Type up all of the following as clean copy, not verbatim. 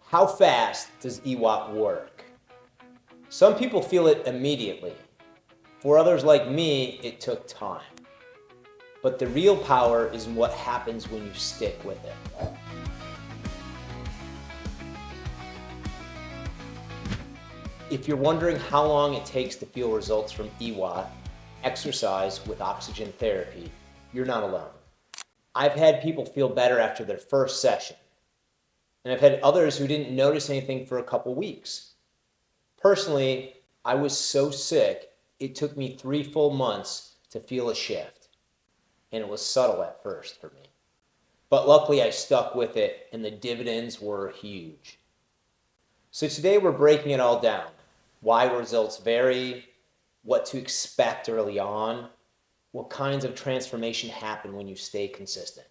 How fast does EWOT work? Some people feel it immediately. For others like me, it took time. But the real power is in what happens when you stick with it. If you're wondering how long it takes to feel results from EWOT, exercise with oxygen therapy, you're not alone. I've had people feel better after their first session, and I've had others who didn't notice anything for a couple weeks. Personally, I was so sick, it took me 3 full months to feel a shift, and it was subtle at first for me. But luckily I stuck with it, and the dividends were huge. So today we're breaking it all down. Why results vary, what to expect early on, what kinds of transformation happen when you stay consistent.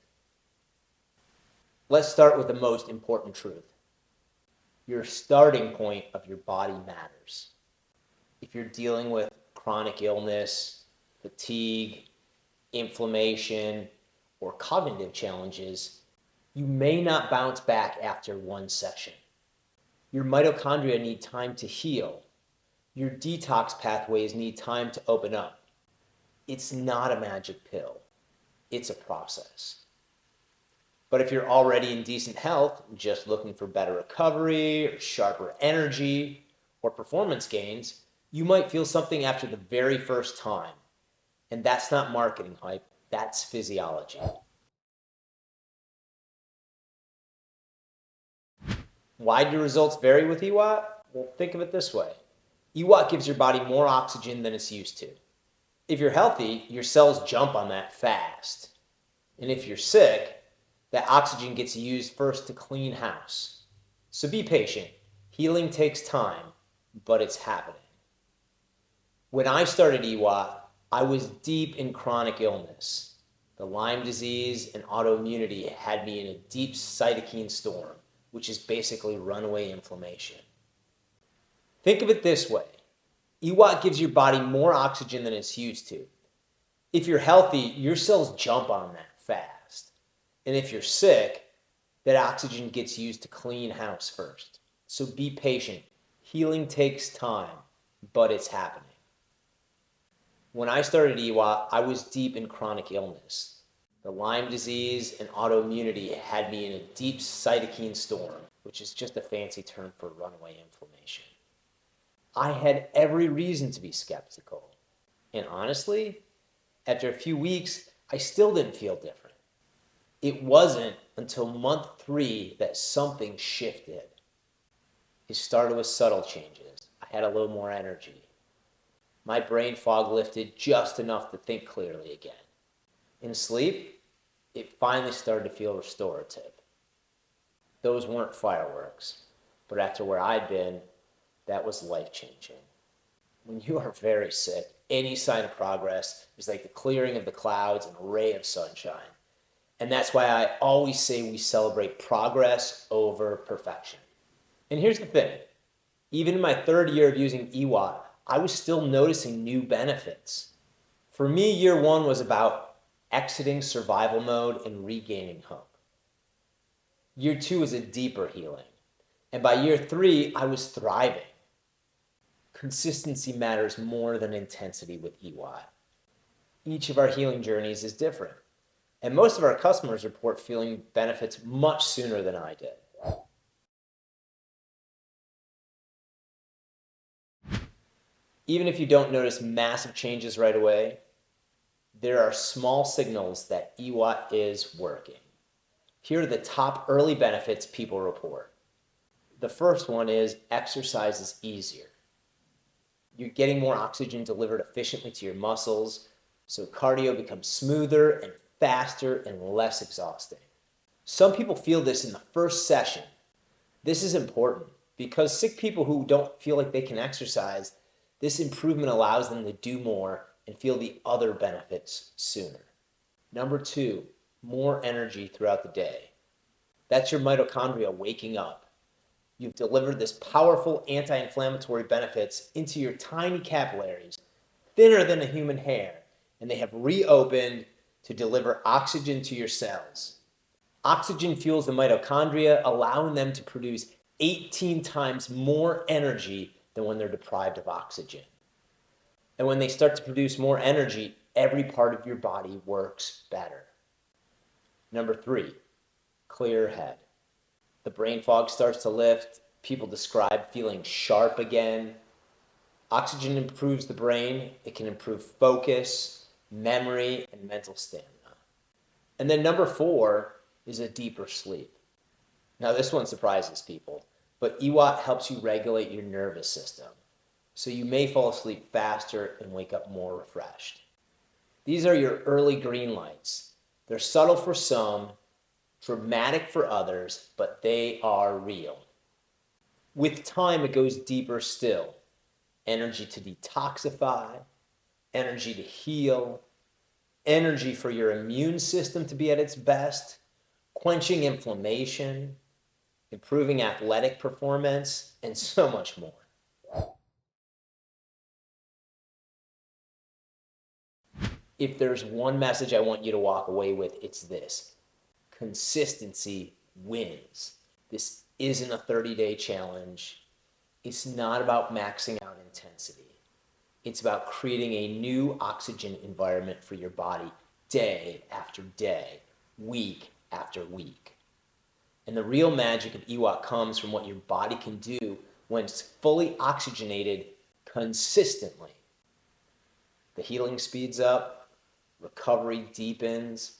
Let's start with the most important truth. Your starting point of your body matters. If you're dealing with chronic illness, fatigue, inflammation, or cognitive challenges, you may not bounce back after one session. Your mitochondria need time to heal. Your detox pathways need time to open up. It's not a magic pill. It's a process. But if you're already in decent health, just looking for better recovery or sharper energy or performance gains, you might feel something after the very first time. And that's not marketing hype, that's physiology. Why do results vary with EWOT? Well, think of it this way. EWOT gives your body more oxygen than it's used to. If you're healthy, your cells jump on that fast. And if you're sick, that oxygen gets used first to clean house. So be patient. Healing takes time, but it's happening. When I started EWOT, I was deep in chronic illness. The Lyme disease and autoimmunity had me in a deep cytokine storm, which is basically runaway inflammation. Think of it this way. EWOT gives your body more oxygen than it's used to. If you're healthy, your cells jump on that fast. And if you're sick, that oxygen gets used to clean house first. So be patient. Healing takes time, but it's happening. When I started EWOT, I was deep in chronic illness. The Lyme disease and autoimmunity had me in a deep cytokine storm, which is just a fancy term for runaway inflammation. I had every reason to be skeptical. And honestly, after a few weeks, I still didn't feel different. It wasn't until month 3 that something shifted. It started with subtle changes. I had a little more energy. My brain fog lifted just enough to think clearly again. In sleep, it finally started to feel restorative. Those weren't fireworks, but after where I'd been, that was life-changing. When you are very sick, any sign of progress is like the clearing of the clouds and a ray of sunshine. And that's why I always say we celebrate progress over perfection. And here's the thing. Even in my 3rd year of using EWOT, I was still noticing new benefits. For me, year 1 was about exiting survival mode and regaining hope. Year 2 was a deeper healing. And by year 3, I was thriving. Consistency matters more than intensity with EWOT. Each of our healing journeys is different. And most of our customers report feeling benefits much sooner than I did. Even if you don't notice massive changes right away, there are small signals that EWOT is working. Here are the top early benefits people report. The first one is exercise is easier. You're getting more oxygen delivered efficiently to your muscles, so cardio becomes smoother and faster and less exhausting. Some people feel this in the first session. This is important because sick people who don't feel like they can exercise, this improvement allows them to do more and feel the other benefits sooner. Number 2, more energy throughout the day. That's your mitochondria waking up. You've delivered this powerful anti-inflammatory benefits into your tiny capillaries, thinner than a human hair, and they have reopened to deliver oxygen to your cells. Oxygen fuels the mitochondria, allowing them to produce 18 times more energy than when they're deprived of oxygen. And when they start to produce more energy, every part of your body works better. Number 3, clear head. The brain fog starts to lift. People describe feeling sharp again. Oxygen improves the brain. It can improve focus, memory, and mental stamina. And then number 4 is a deeper sleep. Now this one surprises people, but EWOT helps you regulate your nervous system, so you may fall asleep faster and wake up more refreshed. These are your early green lights. They're subtle for some, dramatic for others, but they are real. With time, it goes deeper still. Energy to detoxify, energy to heal, energy for your immune system to be at its best, quenching inflammation, improving athletic performance, and so much more. If there's one message I want you to walk away with, it's this: consistency wins. This isn't a 30-day challenge. It's not about maxing out intensity. It's about creating a new oxygen environment for your body day after day, week after week. And the real magic of EWOT comes from what your body can do when it's fully oxygenated consistently. The healing speeds up, recovery deepens,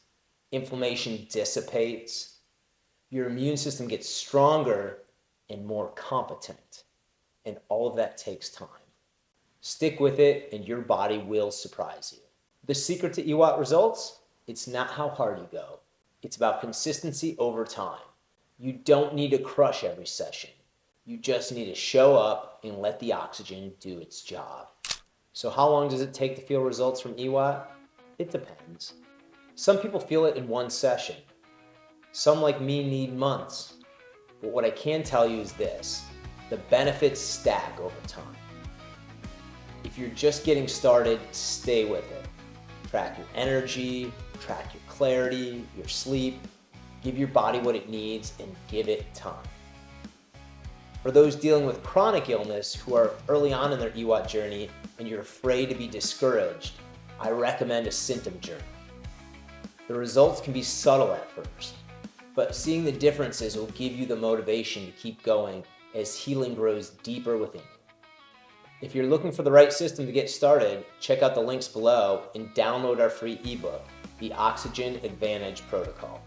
inflammation dissipates, your immune system gets stronger and more competent. And all of that takes time. Stick with it and your body will surprise you. The secret to EWOT results? It's not how hard you go. It's about consistency over time. You don't need to crush every session. You just need to show up and let the oxygen do its job. So how long does it take to feel results from EWOT? It depends. Some people feel it in one session. Some, like me, need months. But what I can tell you is this: the benefits stack over time. If you're just getting started, stay with it. Track your energy, track your clarity, your sleep. Give your body what it needs and give it time. For those dealing with chronic illness who are early on in their EWOT journey and you're afraid to be discouraged, I recommend a symptom journey. The results can be subtle at first, but seeing the differences will give you the motivation to keep going as healing grows deeper within you. If you're looking for the right system to get started, check out the links below and download our free ebook, The Oxygen Advantage Protocol.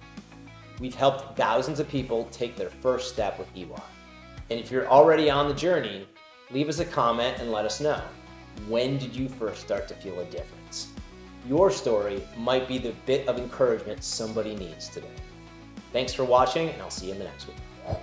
We've helped thousands of people take their first step with EWOT. And if you're already on the journey, leave us a comment and let us know. When did you first start to feel a difference? Your story might be the bit of encouragement somebody needs today. Thanks for watching, and I'll see you in the next one.